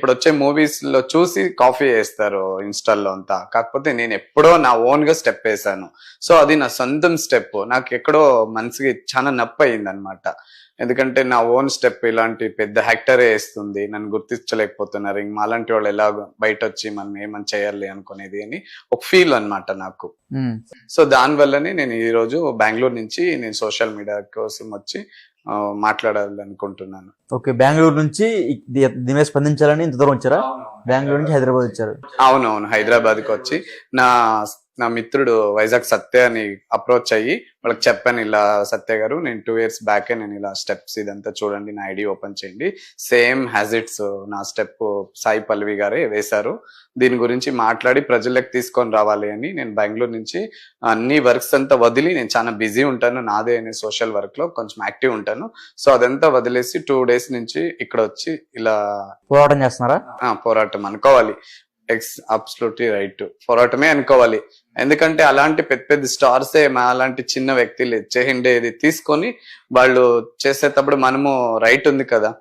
ఇప్పుడు వచ్చే మూవీస్ లో చూసి కాపీ చేస్తారు ఇన్స్టాల్లో అంతా. కాకపోతే నేను ఎప్పుడో నా ఓన్ గా స్టెప్ వేసాను. సో అది నా సొంతం స్టెప్. నాకు ఎక్కడో మనసుకి చాలా నొప్పి అయింది అనమాట. ఎందుకంటే నా ఓన్ స్టెప్ ఇలాంటి పెద్ద యాక్టరే వేస్తుంది, నన్ను గుర్తించలేకపోతున్నారు, ఇంక మాలాంటి వాళ్ళు ఎలా బయట వచ్చి మనం ఏమని చేయాలి అనుకునేది అని ఒక ఫీల్ అనమాట నాకు. సో దాని వల్లనే నేను ఈ రోజు బెంగళూరు నుంచి నేను సోషల్ మీడియా కోసం వచ్చి మాట్లాడాలనుకుంటున్నాను. ఓకే, బెంగళూరు నుంచి దీని మీద స్పందించాలని ఇంత దూరం వచ్చారా? బెంగళూరు నుంచి హైదరాబాద్ వచ్చారు? అవునవును, హైదరాబాద్ కి వచ్చి నా మిత్రుడు వైజాగ్ సత్య అని అప్రోచ్ అయ్యి వాళ్ళకి చెప్పాను, ఇలా సత్య గారు నేను 2 years బ్యాకే నేను ఇలా స్టెప్స్ ఇదంతా చూడండి, నా ఐడి ఓపెన్ చేయండి, సేమ్ హ్యాజ్ ఇట్స్ నా స్టెప్ సాయి పల్లవి గారే వేశారు, దీని గురించి మాట్లాడి ప్రజలకు తీసుకొని రావాలి అని నేను బెంగళూరు నుంచి అన్ని వర్క్స్ అంతా వదిలి, నేను చాలా బిజీ ఉంటాను, నాదే అనే సోషల్ వర్క్ లో కొంచెం యాక్టివ్ ఉంటాను, సో అదంతా వదిలేసి 2 days నుంచి ఇక్కడ వచ్చి ఇలా పోరాటం చేస్తున్నారా? పోరాటం అనుకోవాలి, అబ్సల్యూట్లీ రైట్, పోరాటమే అనుకోవాలి. ఎందుకంటే అలాంటి పెద్ద పెద్ద స్టార్సే మా అలాంటి చిన్న వ్యక్తులు చేయండేది తీసుకొని వాళ్ళు చేసేటప్పుడు మనము రైట్ ఉంది కదా.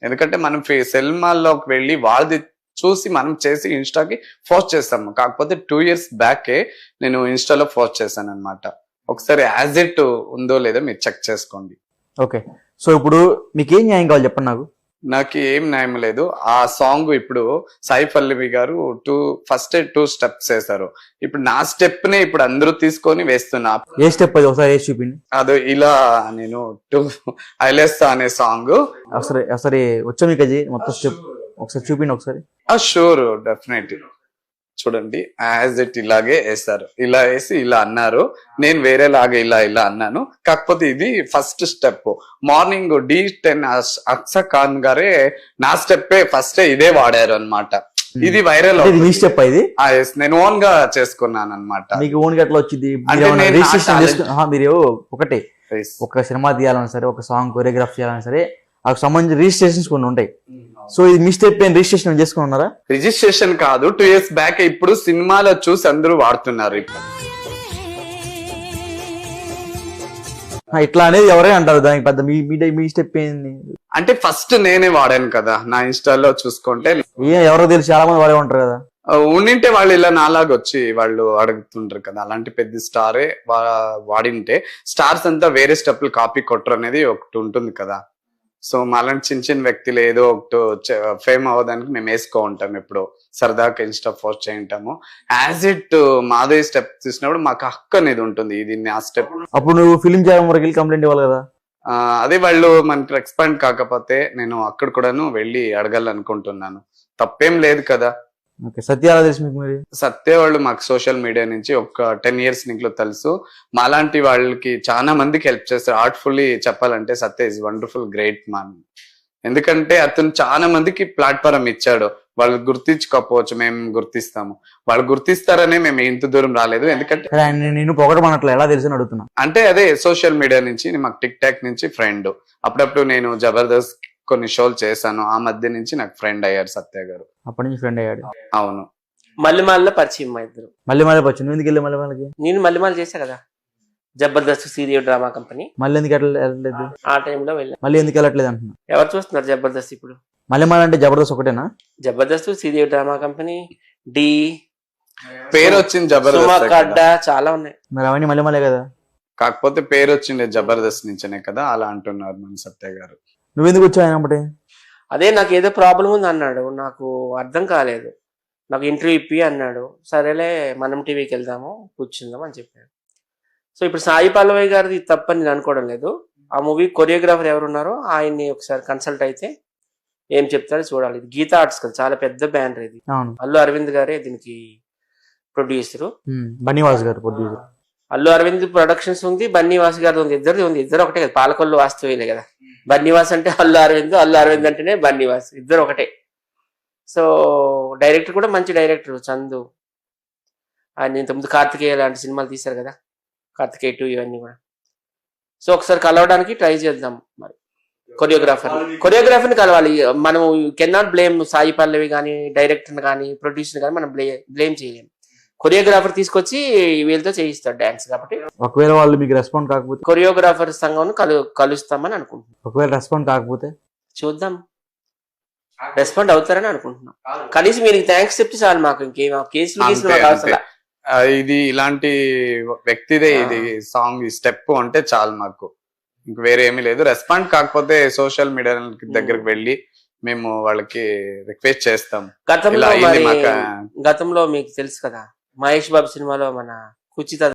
ఎందుకంటే మనం సినిమాల్లోకి వెళ్ళి వాళ్ళది చూసి మనం చేసి ఇన్స్టాకి పోస్ట్ చేస్తాము. కాకపోతే 2 years బ్యాకే నేను ఇన్స్టాలో పోస్ట్ చేశాను అనమాట. ఒకసారి యాజ్ ఇట్ ఉందో లేదో మీరు చెక్ చేసుకోండి. ఓకే, సో ఇప్పుడు మీకు ఏం న్యాయం కావాలి చెప్పండి నాకు. నాకు ఏం న్యాయం లేదు. ఆ సాంగ్ ఇప్పుడు సాయి పల్లవి గారు ఫస్ట్ 2 steps వేశారు, ఇప్పుడు నా స్టెప్ నే ఇప్పుడు అందరూ తీసుకొని వేస్తున్నా. ఏ స్టెప్ అది ఒకసారి వేసి చూపిండి. అదో ఇలా నేను ఐలేస్తా అనే సాంగ్ ఒకసారి వచ్చా మీకు అది మొత్తం స్టెప్ ఒకసారి చూపిండి ఒకసారి. Sure, definite. చూడండి, యాజ్ ఇట్ ఇలాగే వేస్తారు, ఇలా వేసి ఇలా అన్నారు, నేను వేరేలాగా ఇలా అన్నాను. కాకపోతే ఇది first step. Morning D10 Aksa Khan గారే నా స్టెప్పే ఫస్ట్ ఇదే వాడారు అనమాట. ఇది వైరల్ స్టెప్. ఇది నేను ఓన్ గా చేసుకున్నాను అనమాట. మీకు ఓన్ గా ఎట్లా వచ్చింది? మీరు ఒకటే ఒక సినిమా తీయాలన్నా సరే, ఒక సాంగ్ కొరియోగ్రాఫ్ చేయాలన్నా సరే, ఆ సంబంధించిన రిజిస్ట్రేషన్స్ కొన్ని ఉంటాయి. సో ఇది మీ స్టెప్ రిజిస్ట్రేషన్ చేసుకున్నారా? రిజిస్ట్రేషన్ కాదు, 2 years బ్యాక్ ఇప్పుడు సినిమాలో చూసి అందరూ వాడుతున్నారు. ఇట్లా అనేది ఎవరే అంటారు దానికి పెద్ద మీ స్టెప్ ఏంది అంటే ఫస్ట్ నేనే వాడాను కదా నా ఇన్స్టాలో చూసుకుంటే. ఎవరో తెలిసి చాలా మంది వాడే ఉంటారు కదా, ఉండింటే వాళ్ళు ఇలా నాలాగా వచ్చి వాళ్ళు అడుగుతుంటారు కదా. అలాంటి పెద్ద స్టారే వాడింటే స్టార్స్ అంతా వేరే స్టెప్లు కాపీ కొట్టరు అనేది ఒకటి ఉంటుంది కదా. సో మాలాంటి చిన్న చిన్న వ్యక్తులు ఏదో ఒకటి ఫేమ్ అవ్వడానికి మేము వేసుకో ఉంటాం, ఎప్పుడు సరదాగా ఇన్స్టా పోస్ట్ చేయింటాము. యాజ్ ఇట్ మాదే స్టెప్ తీసినప్పుడు మాకు హక్కు అనేది ఉంటుంది, ఇది నా స్టెప్. అప్పుడు నువ్వు ఫిల్మ్ చేయడం వరకు కంప్లైంట్ ఇవ్వాలి కదా. అదే వాళ్ళు మనకి రెస్పాండ్ కాకపోతే నేను అక్కడ కూడాను వెళ్ళి అడగాలనుకుంటున్నాను, తప్పేం లేదు కదా. సత్య తెలుసు మీకు? మరి సత్య వాళ్ళు మాకు సోషల్ మీడియా నుంచి ఒక 10 years నీకు తెలుసు. మాలాంటి వాళ్ళకి చాలా మందికి హెల్ప్ చేస్తారు. ఆర్ట్ఫుల్లీ చెప్పాలంటే సత్య ఇస్ వండర్ఫుల్, గ్రేట్ మ్యాన్. ఎందుకంటే అతను చాలా మందికి ప్లాట్ఫారం ఇచ్చాడు. వాళ్ళు గుర్తించుకోకపోవచ్చు, మేము గుర్తిస్తాము. వాళ్ళు గుర్తిస్తారనే మేము ఇంత దూరం రాలేదు. ఎందుకంటే నేను పొగడమన్నట్లు ఎలా తెలుసు అడుగుతున్నా. అంటే అదే సోషల్ మీడియా నుంచి మాకు టిక్ టాక్ నుంచి ఫ్రెండ్. అప్పుడప్పుడు నేను జబర్దస్త్ కొన్ని షోలు చేశాను, ఆ మధ్య నుంచి నాకు ఫ్రెండ్ అయ్యారు సత్య గారు. అప్పటి నుంచి ఫ్రెండ్ అయ్యాడు? అవును. మల్లెమాలలో పరిచయం మా ఇద్దరు. మల్లెమాల పరిచయం ఎందుకు వెళ్ళి మల్లెమాలకి? నేను మల్లెమాల చేశా కదా, జబర్దస్త్ సీరియల్ డ్రామా కంపెనీ. మళ్ళీ ఎందుకు వెళ్ళలేదు? ఆ టైంలో వెళ్ళా. మళ్ళీ ఎందుకు వెళ్ళట్లేదు అంటున్నా? ఎవరు చూస్తున్నారు జబర్దస్త్ ఇప్పుడు? మల్లెమాల అంటే జబర్దస్త్ ఒకటేనా? జబర్దస్త్ సీరియల్ డ్రామా కంపెనీ, డి పేరు వచ్చింది జబర్దస్త్, చాలా ఉన్నాయి. మరి అవన్నీ మల్లెమాలే కదా. కాకపోతే పేరు వచ్చింది జబర్దస్త్ నుంచనే కదా, అలా అంటున్నారు మన సత్య గారు. నువ్వెందుకు వచ్చావు? అదే నాకు ఏదో ప్రాబ్లం ఉంది అన్నాడు, నాకు అర్థం కాలేదు, నాకు ఇంటర్వ్యూ ఇప్పి అన్నాడు. సరేలే మనం టీవీకి వెళ్దాము కూర్చుందాం అని చెప్పాడు. సో ఇప్పుడు సాయి పల్లవి గారిది తప్పని నేను అనుకోవడం లేదు. ఆ మూవీ కొరియోగ్రాఫర్ ఎవరున్నారో ఆయన్ని ఒకసారి కన్సల్ట్ అయితే ఏం చెప్తారో చూడాలి. ఇది గీతా ఆర్ట్స్ కదా, చాలా పెద్ద బ్యానర్ ఇది. అల్లు అరవింద్ గారే దీనికి ప్రొడ్యూసరు, బన్నీవాస్ గారు ప్రొడ్యూసర్. అల్లు అరవింద్ ప్రొడక్షన్స్ ఉంది, బన్నీవాస్ గారిది ఉంది, ఇద్దరిది ఉంది. ఇద్దరు ఒకటే కదా, పాలకొల్లు వాస్తవేలే కదా. బన్నీవాస్ అంటే అల్లు అరవింద్, అల్లు అరవింద్ అంటేనే బన్నీవాస్, ఇద్దరు ఒకటే. సో డైరెక్టర్ కూడా మంచి డైరెక్టర్ చందు. ఆయన ఇంతకుముందు కార్తికేయ లాంటి సినిమాలు తీశారు కదా, కార్తికేయ 2 ఇవన్నీ కూడా. సో ఒకసారి కలవడానికి ట్రై చేద్దాం. మరి కొరియోగ్రాఫర్ని కలవాలి మనం. Can not blame Sai Pallavi కానీ, డైరెక్టర్ని కానీ, ప్రొడ్యూసర్ కానీ మనం బ్లేమ్ చేయలేము. కొరియోగ్రాఫర్ తీసుకొచ్చి వీళ్ళతో చేయిస్తాడు డాన్స్. కాబట్టి ఒకవేళ వాళ్ళు మీకు రెస్పాండ్ కాకపోతే కొరియోగ్రాఫర్ సంఘం కలుస్తామని అనుకుంటున్నాం. ఒకవేళ రెస్పాండ్ కాకపోతే చూద్దాం. రెస్పాండ్ అవుతారని అనుకుంటున్నాం. కనీసం మీరు థ్యాంక్స్ చెప్తే చాలు, మాకు ఇంకేం కేసులు అంతే, మాకు అంతే. అవసరం. ఇది ఇలాంటి వ్యక్తిదే ఇది సాంగ్, ఈ స్టెప్ అంటే చాలు మాకు, ఇంక వేరే ఏమీ లేదు. రెస్పాండ్ కాకపోతే సోషల్ మీడియా దగ్గరికి వెళ్ళి మేము వాళ్ళకి రిక్వెస్ట్ చేస్తాం. గతంలో ఇలా అయింది మరి మాకు. గతంలో మీకు తెలుసు కదా, మహేష్ బాబు సినిమాలో మన కుచిత